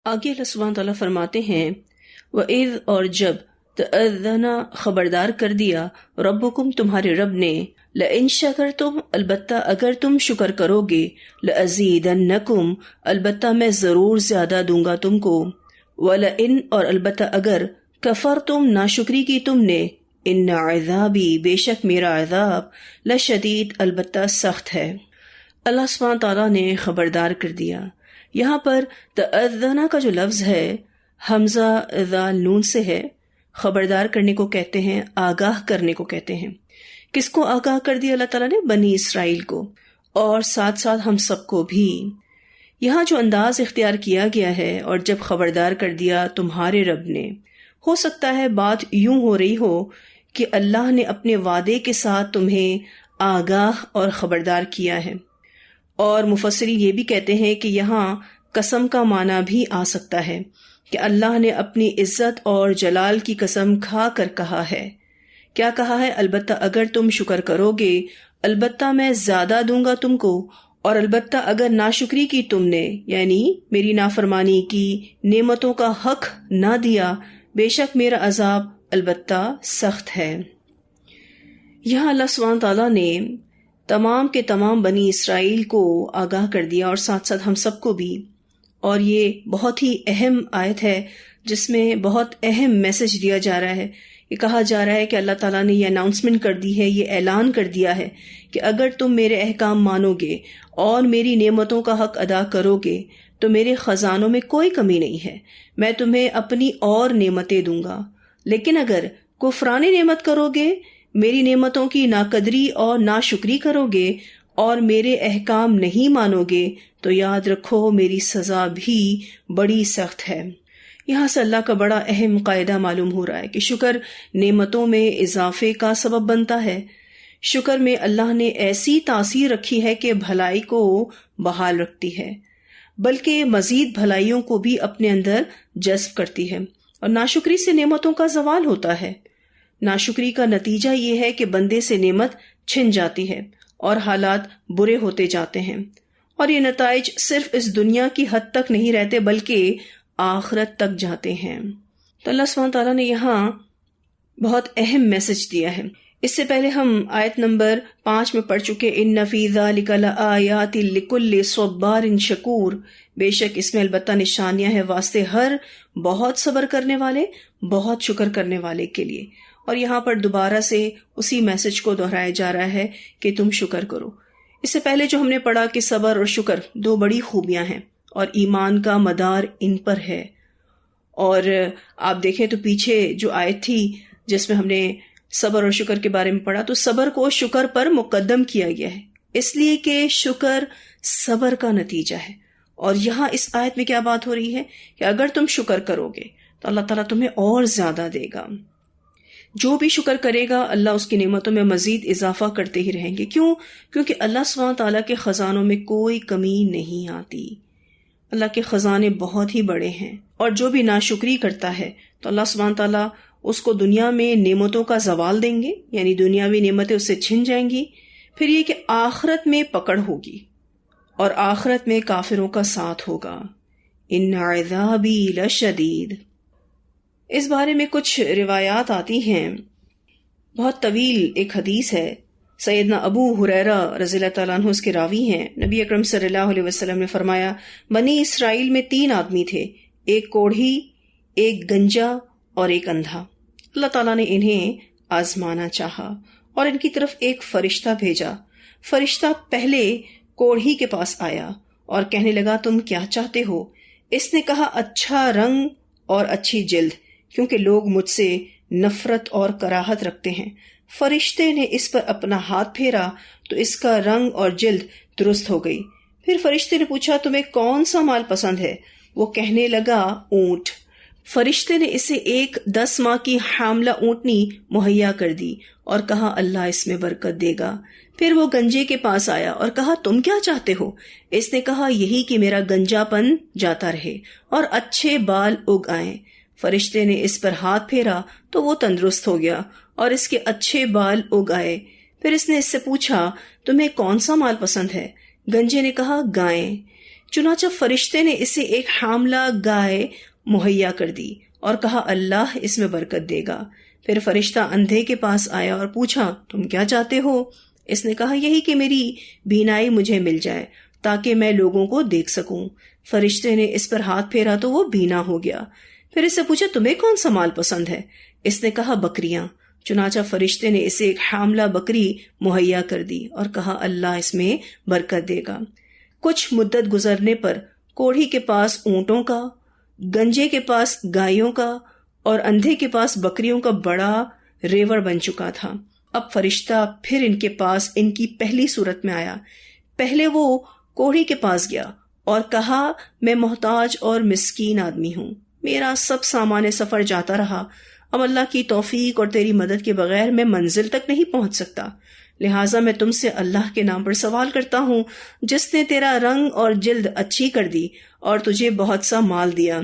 آگے اللہ سبحانہ تعالیٰ فرماتے ہیں وَإِذْ اور جب تَأَذَّنَ خبردار کر دیا ربکم تمہارے رب نے لَإِن شَكَرْتُمْ البتہ اگر تم شکر کرو گے لَأَزِيدَنَّكُمْ البتہ میں ضرور زیادہ دوں گا تم کو وَلَإِن اور البتہ اگر کفرتم ناشکری کی تم نے ان عذابی بے شک میرا عذاب لشدید البتہ سخت ہے۔ اللہ سبحانہ تعالیٰ نے خبردار کر دیا۔ یہاں پر تأذنا کا جو لفظ ہے حمزہ ذال نون سے ہے، خبردار کرنے کو کہتے ہیں، آگاہ کرنے کو کہتے ہیں۔ کس کو آگاہ کر دیا اللہ تعالیٰ نے؟ بنی اسرائیل کو، اور ساتھ ساتھ ہم سب کو بھی۔ یہاں جو انداز اختیار کیا گیا ہے اور جب خبردار کر دیا تمہارے رب نے، ہو سکتا ہے بات یوں ہو رہی ہو کہ اللہ نے اپنے وعدے کے ساتھ تمہیں آگاہ اور خبردار کیا ہے، اور مفسرین یہ بھی کہتے ہیں کہ یہاں قسم کا معنی بھی آ سکتا ہے کہ اللہ نے اپنی عزت اور جلال کی قسم کھا کر کہا ہے۔ کیا کہا ہے؟ البتہ اگر تم شکر کرو گے البتہ میں زیادہ دوں گا تم کو، اور البتہ اگر ناشکری کی تم نے، یعنی میری نافرمانی کی، نعمتوں کا حق نہ دیا، بے شک میرا عذاب البتہ سخت ہے۔ یہاں اللہ سبحانہ تعالیٰ نے تمام کے تمام بنی اسرائیل کو آگاہ کر دیا اور ساتھ ساتھ ہم سب کو بھی، اور یہ بہت ہی اہم آیت ہے جس میں بہت اہم میسج دیا جا رہا ہے۔ یہ کہا جا رہا ہے کہ اللہ تعالیٰ نے یہ اناؤنسمنٹ کر دی ہے، یہ اعلان کر دیا ہے کہ اگر تم میرے احکام مانو گے اور میری نعمتوں کا حق ادا کرو گے تو میرے خزانوں میں کوئی کمی نہیں ہے، میں تمہیں اپنی اور نعمتیں دوں گا۔ لیکن اگر کفران نعمت کرو گے، میری نعمتوں کی ناقدری اور ناشکری کرو گے اور میرے احکام نہیں مانو گے تو یاد رکھو میری سزا بھی بڑی سخت ہے۔ یہاں سے اللہ کا بڑا اہم قاعدہ معلوم ہو رہا ہے کہ شکر نعمتوں میں اضافے کا سبب بنتا ہے۔ شکر میں اللہ نے ایسی تاثیر رکھی ہے کہ بھلائی کو بحال رکھتی ہے، بلکہ مزید بھلائیوں کو بھی اپنے اندر جذب کرتی ہے، اور ناشکری سے نعمتوں کا زوال ہوتا ہے۔ ناشکری کا نتیجہ یہ ہے کہ بندے سے نعمت چھن جاتی ہے اور حالات برے ہوتے جاتے ہیں، اور یہ نتائج صرف اس دنیا کی حد تک نہیں رہتے بلکہ آخرت تک جاتے ہیں۔ تو اللہ سبحانہ تعالیٰ نے یہاں بہت اہم میسج دیا ہے۔ اس سے پہلے ہم آیت نمبر 5 میں پڑھ چکے ان فی ذلک لآیات لکل صبار شکور، بے شک اس میں البتہ نشانیاں ہیں واسطے ہر بہت صبر کرنے والے، بہت شکر کرنے والے کے لیے۔ اور یہاں پر دوبارہ سے اسی میسج کو دہرایا جا رہا ہے کہ تم شکر کرو۔ اس سے پہلے جو ہم نے پڑھا کہ صبر اور شکر دو بڑی خوبیاں ہیں اور ایمان کا مدار ان پر ہے، اور آپ دیکھیں تو پیچھے جو آیت تھی جس میں ہم نے صبر اور شکر کے بارے میں پڑھا تو صبر کو شکر پر مقدم کیا گیا ہے، اس لیے کہ شکر صبر کا نتیجہ ہے۔ اور یہاں اس آیت میں کیا بات ہو رہی ہے کہ اگر تم شکر کرو گے تو اللہ تعالیٰ تمہیں اور زیادہ دے گا۔ جو بھی شکر کرے گا اللہ اس کی نعمتوں میں مزید اضافہ کرتے ہی رہیں گے۔ کیوں؟ کیونکہ اللہ سبحانہ تعالیٰ کے خزانوں میں کوئی کمی نہیں آتی۔ اللہ کے خزانے بہت ہی بڑے ہیں، اور جو بھی ناشکری کرتا ہے تو اللہ سبحانہ تعالیٰ اس کو دنیا میں نعمتوں کا زوال دیں گے، یعنی دنیاوی نعمتیں اس سے چھن جائیں گی۔ پھر یہ کہ آخرت میں پکڑ ہوگی اور آخرت میں کافروں کا ساتھ ہوگا۔ ان عذابی لشدید، اس بارے میں کچھ روایات آتی ہیں، بہت طویل ایک حدیث ہے۔ سیدنا ابو ہریرہ رضی اللہ تعالیٰ عنہ اس کے راوی ہیں۔ نبی اکرم صلی اللہ علیہ وسلم نے فرمایا بنی اسرائیل میں 3 آدمی تھے، ایک کوڑھی، ایک گنجا اور ایک اندھا۔ اللہ تعالیٰ نے انہیں آزمانا چاہا اور ان کی طرف ایک فرشتہ بھیجا۔ فرشتہ پہلے کوڑھی کے پاس آیا اور کہنے لگا تم کیا چاہتے ہو؟ اس نے کہا اچھا رنگ اور اچھی جلد، کیونکہ لوگ مجھ سے نفرت اور کراہت رکھتے ہیں۔ فرشتے نے اس پر اپنا ہاتھ پھیرا تو اس کا رنگ اور جلد درست ہو گئی۔ پھر فرشتے نے پوچھا تمہیں کون سا مال پسند ہے؟ وہ کہنے لگا اونٹ۔ فرشتے نے اسے ایک 10 ماہ کی حاملہ اونٹنی مہیا کر دی اور کہا اللہ اس میں برکت دے گا۔ پھر وہ گنجے کے پاس آیا اور کہا تم کیا چاہتے ہو؟ اس نے کہا یہی کہ میرا گنجا پن جاتا رہے اور اچھے بال اگ آئیں۔ فرشتے نے اس پر ہاتھ پھیرا تو وہ تندرست ہو گیا اور اس کے اچھے بال اگ آئے۔ پھر اس نے اس سے پوچھا تمہیں کون سا مال پسند ہے؟ گنجے نے کہا گائیں۔ چنانچہ فرشتے نے اسے ایک حاملہ گائے مہیا کر دی اور کہا اللہ اس میں برکت دے گا۔ پھر فرشتہ اندھے کے پاس آیا اور پوچھا تم کیا چاہتے ہو؟ اس نے کہا یہی کہ میری بینائی مجھے مل جائے تاکہ میں لوگوں کو دیکھ سکوں۔ فرشتے نے اس پر ہاتھ پھیرا تو وہ بینا ہو گیا۔ پھر اس سے پوچھا تمہیں کون سا مال پسند ہے؟ اس نے کہا بکریاں۔ چنانچہ فرشتے نے اسے ایک حاملہ بکری مہیا کر دی اور کہا اللہ اس میں برکت دے گا۔ کچھ مدت گزرنے پر کوڑھی کے پاس اونٹوں کا، گنجے کے پاس گایوں کا اور اندھے کے پاس بکریوں کا بڑا ریوڑ بن چکا تھا۔ اب فرشتہ پھر ان کے پاس ان کی پہلی صورت میں آیا۔ پہلے وہ کوڑھی کے پاس گیا اور کہا میں محتاج اور مسکین آدمی ہوں، میرا سب سامان سفر جاتا رہا، اب اللہ کی توفیق اور تیری مدد کے بغیر میں منزل تک نہیں پہنچ سکتا، لہٰذا میں تم سے اللہ کے نام پر سوال کرتا ہوں جس نے تیرا رنگ اور جلد اچھی کر دی اور تجھے بہت سا مال دیا،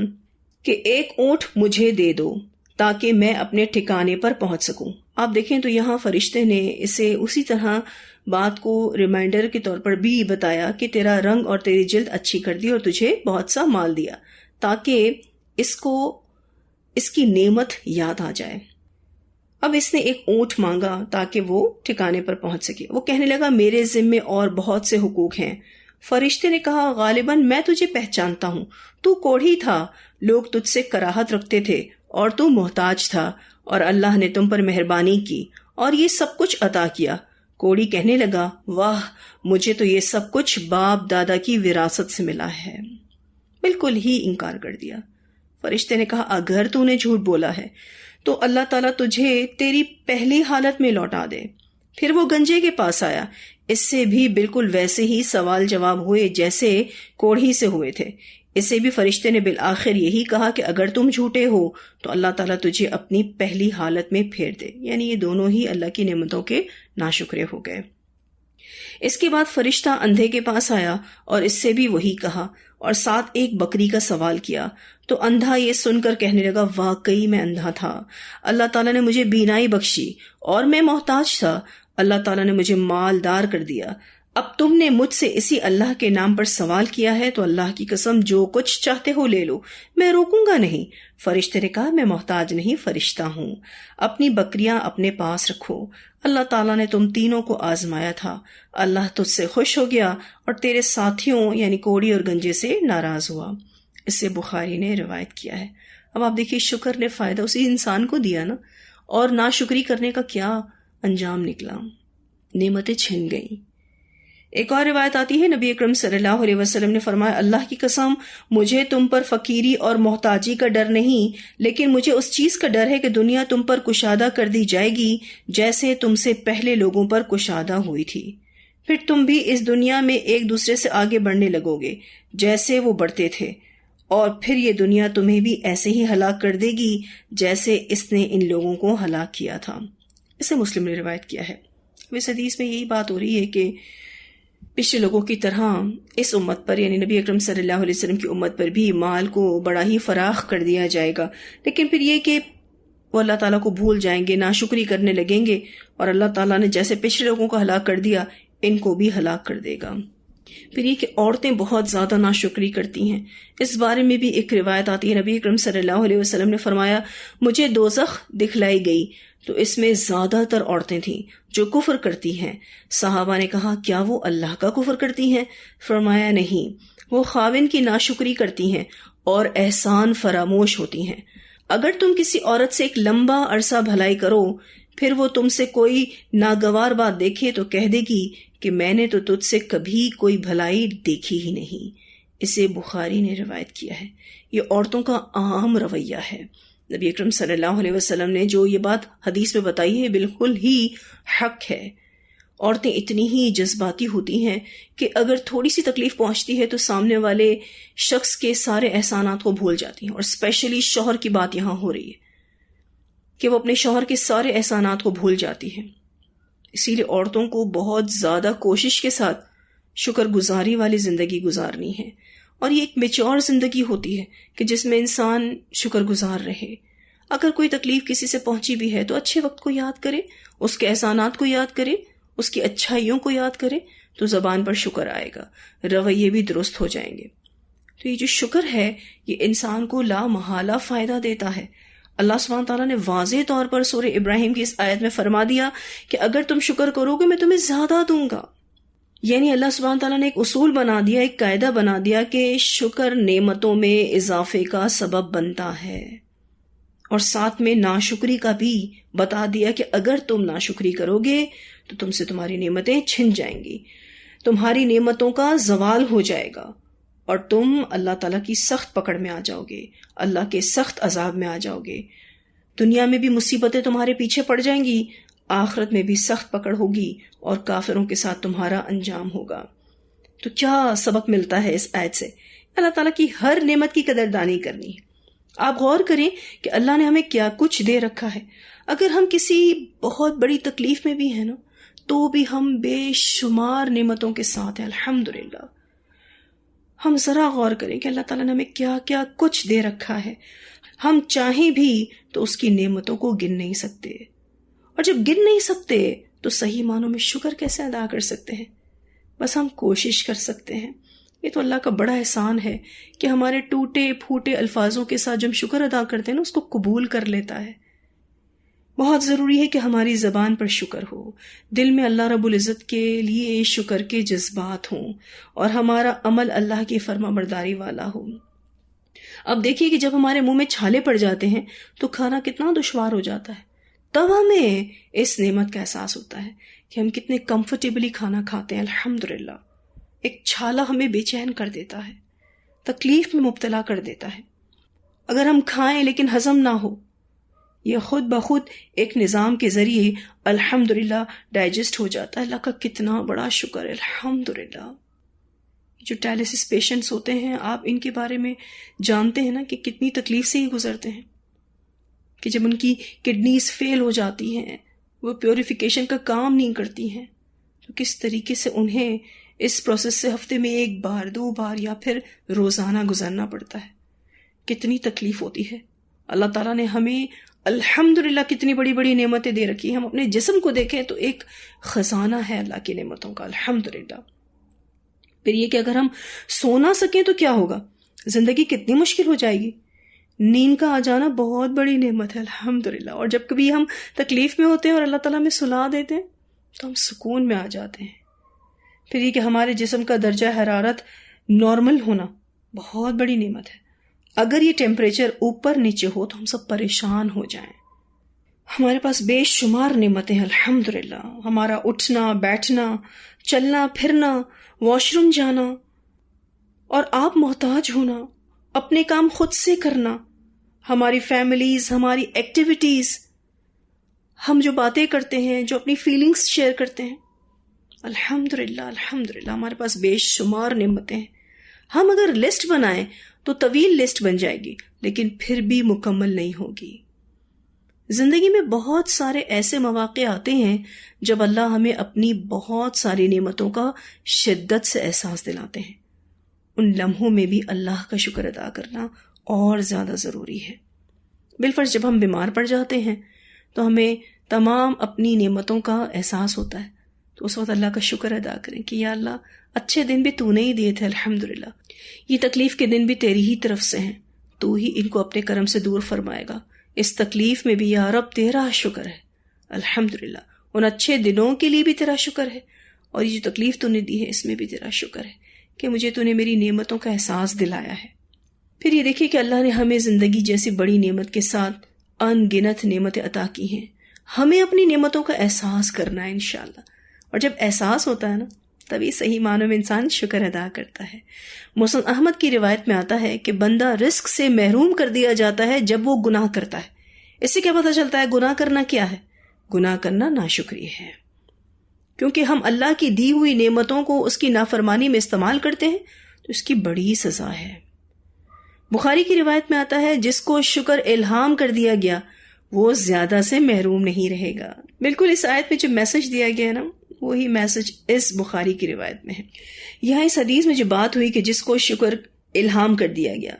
کہ ایک اونٹ مجھے دے دو تاکہ میں اپنے ٹھکانے پر پہنچ سکوں۔ آپ دیکھیں تو یہاں فرشتے نے اسے اسی طرح بات کو ریمائنڈر کے طور پر بھی بتایا کہ تیرا رنگ اور تیری جلد اچھی کر دی اور تجھے بہت سا مال دیا، تاکہ اس کی نعمت یاد آ جائے۔ اب اس نے ایک اونٹ مانگا تاکہ وہ ٹھکانے پر پہنچ سکے۔ وہ کہنے لگا میرے ذمے اور بہت سے حقوق ہیں۔ فرشتے نے کہا غالباً میں تجھے پہچانتا ہوں، تو کوڑھی تھا، لوگ تجھ سے کراہت رکھتے تھے اور تو محتاج تھا، اور اللہ نے تم پر مہربانی کی اور یہ سب کچھ عطا کیا۔ کوڑھی کہنے لگا واہ، مجھے تو یہ سب کچھ باپ دادا کی وراثت سے ملا ہے۔ بالکل ہی انکار کر دیا۔ فرشتے نے کہا اگر تو نے جھوٹ بولا ہے تو اللہ تعالیٰ تجھے تیری پہلی حالت میں لوٹا دے۔ پھر وہ گنجے کے پاس آیا، اس سے بھی بالکل ویسے ہی سوال جواب ہوئے جیسے کوڑھی سے ہوئے تھے۔ اسے بھی فرشتے نے بالآخر یہی کہا کہ اگر تم جھوٹے ہو تو اللہ تعالیٰ تجھے اپنی پہلی حالت میں پھیر دے، یعنی یہ دونوں ہی اللہ کی نعمتوں کے ناشکرے ہو گئے۔ اس کے بعد فرشتہ اندھے کے پاس آیا اور اس سے بھی وہی کہا اور ساتھ ایک بکری کا سوال کیا، تو اندھا یہ سن کر کہنے لگا واقعی میں اندھا تھا، اللہ تعالیٰ نے مجھے بینائی بخشی اور میں محتاج تھا، اللہ تعالیٰ نے مجھے مالدار کر دیا۔ اب تم نے مجھ سے اسی اللہ کے نام پر سوال کیا ہے تو اللہ کی قسم جو کچھ چاہتے ہو لے لو، میں روکوں گا نہیں۔ فرشتے نے کہا میں محتاج نہیں، فرشتہ ہوں، اپنی بکریاں اپنے پاس رکھو، اللہ تعالیٰ نے تم تینوں کو آزمایا تھا، اللہ تجھ سے خوش ہو گیا اور تیرے ساتھیوں یعنی کوڑی اور گنجے سے ناراض ہوا۔ اس سے بخاری نے روایت کیا ہے۔ اب آپ دیکھیے شکر نے فائدہ اسی انسان کو دیا نا، اور ناشکری کرنے کا کیا انجام نکلا، نعمتیں چھن گئیں۔ ایک اور روایت آتی ہے نبی اکرم صلی اللہ علیہ وسلم نے فرمایا اللہ کی قسم مجھے تم پر فقیری اور محتاجی کا ڈر نہیں، لیکن مجھے اس چیز کا ڈر ہے کہ دنیا تم پر کشادہ کر دی جائے گی جیسے تم سے پہلے لوگوں پر کشادہ ہوئی تھی، پھر تم بھی اس دنیا میں ایک دوسرے سے آگے بڑھنے لگو گے جیسے وہ بڑھتے تھے، اور پھر یہ دنیا تمہیں بھی ایسے ہی ہلاک کر دے گی جیسے اس نے ان لوگوں کو ہلاک کیا تھا۔ اسے مسلم نے روایت کیا ہے۔ اس حدیث میں یہی بات ہو رہی ہے کہ پچھلے لوگوں کی طرح اس امت پر یعنی نبی اکرم صلی اللہ علیہ وسلم کی امت پر بھی مال کو بڑا ہی فراخ کر دیا جائے گا، لیکن پھر یہ کہ وہ اللہ تعالیٰ کو بھول جائیں گے، ناشکری کرنے لگیں گے، اور اللہ تعالیٰ نے جیسے پچھلے لوگوں کو ہلاک کر دیا ان کو بھی ہلاک کر دے گا۔ پھر یہ کہ عورتیں بہت زیادہ ناشکری کرتی ہیں، اس بارے میں بھی ایک روایت آتی ہے، نبی اکرم صلی اللہ علیہ وسلم نے فرمایا مجھے دوزخ دکھلائی گئی تو اس میں زیادہ تر عورتیں تھیں جو کفر کرتی ہیں۔ صحابہ نے کہا کیا وہ اللہ کا کفر کرتی ہیں؟ فرمایا نہیں، وہ خاوند کی ناشکری کرتی ہیں اور احسان فراموش ہوتی ہیں۔ اگر تم کسی عورت سے ایک لمبا عرصہ بھلائی کرو، پھر وہ تم سے کوئی ناگوار بات دیکھے تو کہہ دے گی کہ میں نے تو تجھ سے کبھی کوئی بھلائی دیکھی ہی نہیں۔ اسے بخاری نے روایت کیا ہے۔ یہ عورتوں کا عام رویہ ہے۔ نبی اکرم صلی اللہ علیہ وسلم نے جو یہ بات حدیث میں بتائی ہے بالکل ہی حق ہے۔ عورتیں اتنی ہی جذباتی ہوتی ہیں کہ اگر تھوڑی سی تکلیف پہنچتی ہے تو سامنے والے شخص کے سارے احسانات کو بھول جاتی ہیں، اور اسپیشلی شوہر کی بات یہاں ہو رہی ہے کہ وہ اپنے شوہر کے سارے احسانات کو بھول جاتی ہیں۔ اسی لیے عورتوں کو بہت زیادہ کوشش کے ساتھ شکر گزاری والی زندگی گزارنی ہے، اور یہ ایک میچور زندگی ہوتی ہے کہ جس میں انسان شکر گزار رہے۔ اگر کوئی تکلیف کسی سے پہنچی بھی ہے تو اچھے وقت کو یاد کرے، اس کے احسانات کو یاد کرے، اس کی اچھائیوں کو یاد کرے، تو زبان پر شکر آئے گا، رویے بھی درست ہو جائیں گے۔ تو یہ جو شکر ہے یہ انسان کو لا محالہ فائدہ دیتا ہے. اللہ سبحانہ تعالیٰ نے واضح طور پر سورہ ابراہیم کی اس آیت میں فرما دیا کہ اگر تم شکر کرو گے میں تمہیں زیادہ دوں گا. یعنی اللہ سبحانہ تعالیٰ نے ایک اصول بنا دیا، ایک قاعدہ بنا دیا کہ شکر نعمتوں میں اضافے کا سبب بنتا ہے، اور ساتھ میں ناشکری کا بھی بتا دیا کہ اگر تم ناشکری کرو گے تو تم سے تمہاری نعمتیں چھن جائیں گی، تمہاری نعمتوں کا زوال ہو جائے گا اور تم اللہ تعالیٰ کی سخت پکڑ میں آ جاؤ گے، اللہ کے سخت عذاب میں آ جاؤ گے. دنیا میں بھی مصیبتیں تمہارے پیچھے پڑ جائیں گی، آخرت میں بھی سخت پکڑ ہوگی اور کافروں کے ساتھ تمہارا انجام ہوگا. تو کیا سبق ملتا ہے اس آیت سے؟ اللہ تعالیٰ کی ہر نعمت کی قدردانی کرنی ہے. آپ غور کریں کہ اللہ نے ہمیں کیا کچھ دے رکھا ہے. اگر ہم کسی بہت بڑی تکلیف میں بھی ہیں نا تو بھی ہم بے شمار نعمتوں کے ساتھ ہیں الحمدللہ. ہم ذرا غور کریں کہ اللہ تعالیٰ نے ہمیں کیا کیا کچھ دے رکھا ہے. ہم چاہیں بھی تو اس کی نعمتوں کو گن نہیں سکتے، اور جب گن نہیں سکتے تو صحیح معنوں میں شکر کیسے ادا کر سکتے ہیں؟ بس ہم کوشش کر سکتے ہیں. یہ تو اللہ کا بڑا احسان ہے کہ ہمارے ٹوٹے پھوٹے الفاظوں کے ساتھ جب ہم شکر ادا کرتے ہیں نا اس کو قبول کر لیتا ہے. بہت ضروری ہے کہ ہماری زبان پر شکر ہو، دل میں اللہ رب العزت کے لیے شکر کے جذبات ہوں، اور ہمارا عمل اللہ کی فرما برداری والا ہو. اب دیکھیے کہ جب ہمارے منہ میں چھالے پڑ جاتے ہیں تو کھانا کتنا دشوار ہو جاتا ہے. تب ہمیں اس نعمت کا احساس ہوتا ہے کہ ہم کتنے کمفرٹیبلی کھانا کھاتے ہیں الحمدللہ. ایک چھالا ہمیں بے چین کر دیتا ہے، تکلیف میں مبتلا کر دیتا ہے. اگر ہم کھائیں لیکن ہضم نہ ہو، یہ خود بخود ایک نظام کے ذریعے الحمدللہ ڈائجسٹ ہو جاتا ہے. اللہ کا کتنا بڑا شکر ہے الحمدللہ. جو ڈائلیسس پیشنٹس ہوتے ہیں آپ ان کے بارے میں جانتے ہیں نا کہ کتنی تکلیف سے ہی گزرتے ہیں، کہ جب ان کی کڈنیز فیل ہو جاتی ہیں، وہ پیوریفیکیشن کا کام نہیں کرتی ہیں، تو کس طریقے سے انہیں اس پروسیس سے ہفتے میں 1 بار 2 بار یا پھر روزانہ گزرنا پڑتا ہے. کتنی تکلیف ہوتی ہے. اللہ تعالیٰ نے ہمیں الحمدللہ کتنی بڑی بڑی نعمتیں دے رکھی ہیں. ہم اپنے جسم کو دیکھیں تو ایک خزانہ ہے اللہ کی نعمتوں کا الحمدللہ. پھر یہ کہ اگر ہم سو نہ سکیں تو کیا ہوگا؟ زندگی کتنی مشکل ہو جائے گی. نیند کا آ جانا بہت بڑی نعمت ہے الحمدللہ. اور جب کبھی ہم تکلیف میں ہوتے ہیں اور اللہ تعالیٰ ہمیں سلا دیتے ہیں تو ہم سکون میں آ جاتے ہیں. پھر یہ کہ ہمارے جسم کا درجہ حرارت نارمل ہونا بہت بڑی نعمت ہے. اگر یہ ٹیمپریچر اوپر نیچے ہو تو ہم سب پریشان ہو جائیں. ہمارے پاس بے شمار نعمتیں ہیں الحمدللہ. ہمارا اٹھنا بیٹھنا، چلنا پھرنا، واش روم جانا، اور آپ محتاج ہونا، اپنے کام خود سے کرنا، ہماری فیملیز، ہماری ایکٹیویٹیز، ہم جو باتیں کرتے ہیں، جو اپنی فیلنگز شیئر کرتے ہیں، الحمدللہ الحمدللہ ہمارے پاس بے شمار نعمتیں ہیں. ہم اگر لسٹ بنائیں تو طویل لسٹ بن جائے گی لیکن پھر بھی مکمل نہیں ہوگی. زندگی میں بہت سارے ایسے مواقع آتے ہیں جب اللہ ہمیں اپنی بہت ساری نعمتوں کا شدت سے احساس دلاتے ہیں. ان لمحوں میں بھی اللہ کا شکر ادا کرنا اور زیادہ ضروری ہے. بالفرض جب ہم بیمار پڑ جاتے ہیں تو ہمیں تمام اپنی نعمتوں کا احساس ہوتا ہے، تو اس وقت اللہ کا شکر ادا کریں کہ یا اللہ اچھے دن بھی تو نے ہی دیے تھے الحمدللہ، یہ تکلیف کے دن بھی تیری ہی طرف سے ہیں، تو ہی ان کو اپنے کرم سے دور فرمائے گا. اس تکلیف میں بھی یا رب تیرا شکر ہے الحمدللہ. ان اچھے دنوں کے لیے بھی تیرا شکر ہے، اور یہ جو تکلیف تو نے دی ہے اس میں بھی تیرا شکر ہے کہ مجھے تو نے میری نعمتوں کا احساس دلایا ہے. پھر یہ دیکھیے کہ اللہ نے ہمیں زندگی جیسی بڑی نعمت کے ساتھ ان گنت نعمتیں عطا کی ہیں. ہمیں اپنی نعمتوں کا احساس کرنا ہے انشاءاللہ، اور جب احساس ہوتا ہے نا تبھی صحیح معنوں میں انسان شکر ادا کرتا ہے. مسند احمد کی روایت میں آتا ہے کہ بندہ رزق سے محروم کر دیا جاتا ہے جب وہ گناہ کرتا ہے. اس سے کیا پتہ چلتا ہے گناہ کرنا کیا ہے؟ گناہ کرنا ناشکری ہے، کیونکہ ہم اللہ کی دی ہوئی نعمتوں کو اس کی نافرمانی میں استعمال کرتے ہیں تو اس کی بڑی سزا ہے. بخاری کی روایت میں آتا ہے جس کو شکر الہام کر دیا گیا وہ زیادہ سے محروم نہیں رہے گا. بالکل اس آیت میں جو میسج دیا گیا ہے نا وہی میسج اس بخاری کی روایت میں ہے. یہاں اس حدیث میں جو بات ہوئی کہ جس کو شکر الہام کر دیا گیا،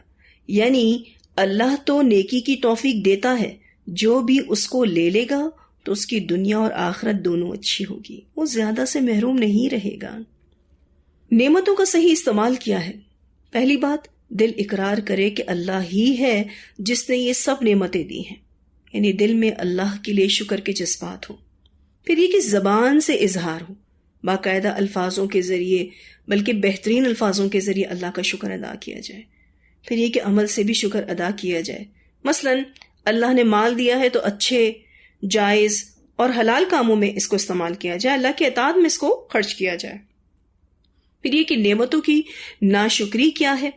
یعنی اللہ تو نیکی کی توفیق دیتا ہے، جو بھی اس کو لے لے گا تو اس کی دنیا اور آخرت دونوں اچھی ہوگی، وہ زیادہ سے محروم نہیں رہے گا. نعمتوں کا صحیح استعمال کیا ہے. پہلی بات دل اقرار کرے کہ اللہ ہی ہے جس نے یہ سب نعمتیں دی ہیں، یعنی دل میں اللہ کے لیے شکر کے جذبات ہوں. پھر یہ کہ زبان سے اظہار ہو، باقاعدہ الفاظوں کے ذریعے، بلکہ بہترین الفاظوں کے ذریعے اللہ کا شکر ادا کیا جائے. پھر یہ کہ عمل سے بھی شکر ادا کیا جائے. مثلا اللہ نے مال دیا ہے تو اچھے، جائز اور حلال کاموں میں اس کو استعمال کیا جائے، اللہ کی اطاعت میں اس کو خرچ کیا جائے. پھر یہ کہ نعمتوں کی ناشکری کیا ہے.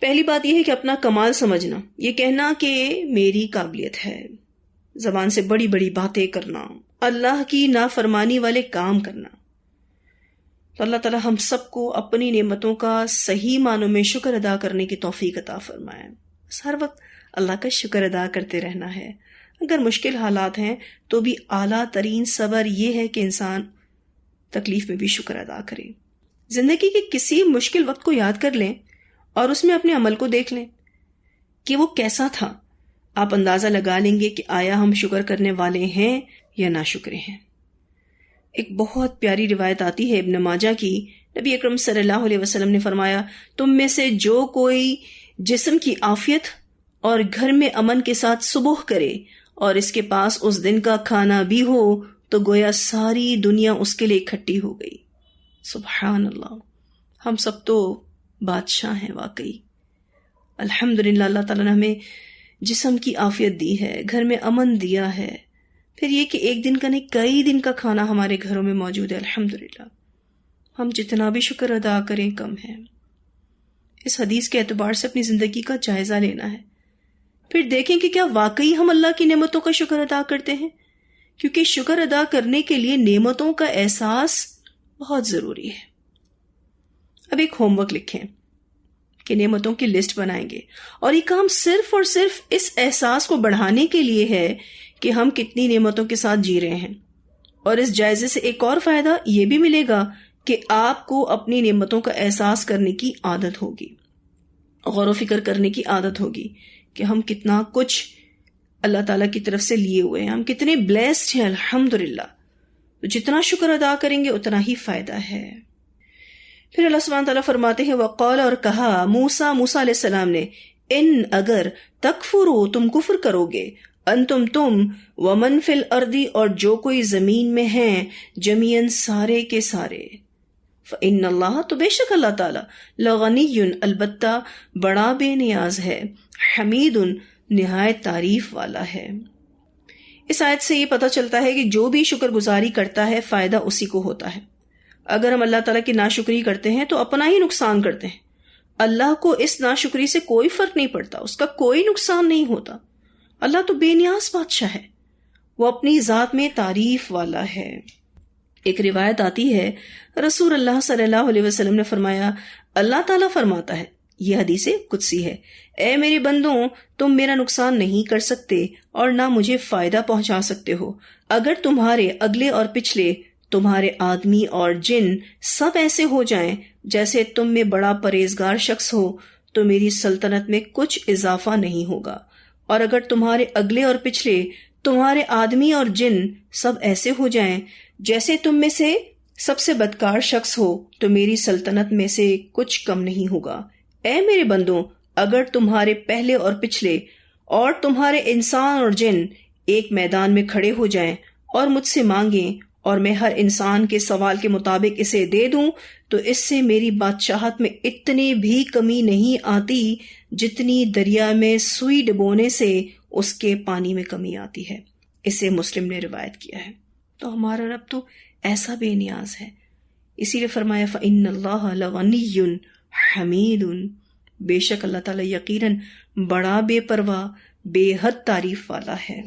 پہلی بات یہ ہے کہ اپنا کمال سمجھنا، یہ کہنا کہ میری قابلیت ہے، زبان سے بڑی بڑی باتیں کرنا، اللہ کی نافرمانی والے کام کرنا. تو اللہ تعالی ہم سب کو اپنی نعمتوں کا صحیح معنوں میں شکر ادا کرنے کی توفیق عطا فرمائے. ہر وقت اللہ کا شکر ادا کرتے رہنا ہے. اگر مشکل حالات ہیں تو بھی اعلیٰ ترین صبر یہ ہے کہ انسان تکلیف میں بھی شکر ادا کرے. زندگی کے کسی مشکل وقت کو یاد کر لیں اور اس میں اپنے عمل کو دیکھ لیں کہ وہ کیسا تھا. آپ اندازہ لگا لیں گے کہ آیا ہم شکر کرنے والے ہیں یا ناشکرے ہیں. ایک بہت پیاری روایت آتی ہے ابن ماجہ کی. نبی اکرم صلی اللہ علیہ وسلم نے فرمایا، تم میں سے جو کوئی جسم کی عافیت اور گھر میں امن کے ساتھ صبح کرے اور اس کے پاس اس دن کا کھانا بھی ہو تو گویا ساری دنیا اس کے لیے اکٹھی ہو گئی. سبحان اللہ، ہم سب تو بادشاہ ہیں واقعی. الحمدللہ اللہ تعالیٰ نے ہمیں جسم کی عافیت دی ہے، گھر میں امن دیا ہے. پھر یہ کہ ایک دن کا نہیں کئی دن کا کھانا ہمارے گھروں میں موجود ہے. الحمدللہ ہم جتنا بھی شکر ادا کریں کم ہے. اس حدیث کے اعتبار سے اپنی زندگی کا جائزہ لینا ہے. پھر دیکھیں کہ کیا واقعی ہم اللہ کی نعمتوں کا شکر ادا کرتے ہیں، کیونکہ شکر ادا کرنے کے لیے نعمتوں کا احساس بہت ضروری ہے. اب ایک ہوم ورک لکھیں کہ نعمتوں کی لسٹ بنائیں گے، اور یہ کام صرف اور صرف اس احساس کو بڑھانے کے لیے ہے کہ ہم کتنی نعمتوں کے ساتھ جی رہے ہیں. اور اس جائزے سے ایک اور فائدہ یہ بھی ملے گا کہ آپ کو اپنی نعمتوں کا احساس کرنے کی عادت ہوگی، غور و فکر کرنے کی عادت ہوگی کہ ہم کتنا کچھ اللہ تعالیٰ کی طرف سے لیے ہوئے ہیں، ہم کتنے بلیسڈ ہیں. الحمدللہ تو جتنا شکر ادا کریں گے اتنا ہی فائدہ ہے. پھر اللہ سبحانہ تعالیٰ فرماتے ہیں وقال، اور کہا موسیٰ علیہ السلام نے، ان اگر تکفرو تم کفر کرو گے، انتم تم ومن فی الارض اور جو کوئی زمین میں ہیں، جمیعاً سارے کے سارے، فإن اللہ تو بے شک اللہ تعالیٰ، لغنی البتہ بڑا بے نیاز ہے، حمید نہایت تعریف والا ہے. اس آیت سے یہ پتہ چلتا ہے کہ جو بھی شکر گزاری کرتا ہے فائدہ اسی کو ہوتا ہے. اگر ہم اللہ تعالیٰ کی ناشکری کرتے ہیں تو اپنا ہی نقصان کرتے ہیں. اللہ کو اس ناشکری سے کوئی فرق نہیں پڑتا، اس کا کوئی نقصان نہیں ہوتا. اللہ تو بے نیاز بادشاہ ہے، وہ اپنی ذات میں تعریف والا ہے. ایک روایت آتی ہے رسول اللہ صلی اللہ علیہ وسلم نے فرمایا، اللہ تعالیٰ فرماتا ہے، یہ حدیث قدسی ہے، اے میرے بندوں تم میرا نقصان نہیں کر سکتے اور نہ مجھے فائدہ پہنچا سکتے ہو. اگر تمہارے اگلے اور پچھلے، تمہارے آدمی اور جن سب ایسے ہو جائیں جیسے تم میں بڑا پرہیزگار شخص ہو تو میری سلطنت میں کچھ اضافہ نہیں ہوگا. اور اگر تمہارے اگلے اور پچھلے، تمہارے آدمی اور جن سب ایسے ہو جائیں جیسے تم میں سے سب سے بدکار شخص ہو تو میری سلطنت میں سے کچھ کم نہیں ہوگا. اے میرے بندوں اگر تمہارے پہلے اور پچھلے اور تمہارے انسان اور جن ایک میدان میں کھڑے ہو جائیں اور مجھ سے مانگیں اور میں ہر انسان کے سوال کے مطابق اسے دے دوں تو اس سے میری بادشاہت میں اتنی بھی کمی نہیں آتی جتنی دریا میں سوئی ڈبونے سے اس کے پانی میں کمی آتی ہے. اسے مسلم نے روایت کیا ہے. تو ہمارا رب تو ایسا بے نیاز ہے، اسی لیے فرمایا فإن اللہ لغنی حمید، بے شک اللہ تعالیٰ یقیناً بڑا بے پرواہ بے حد تعریف والا ہے.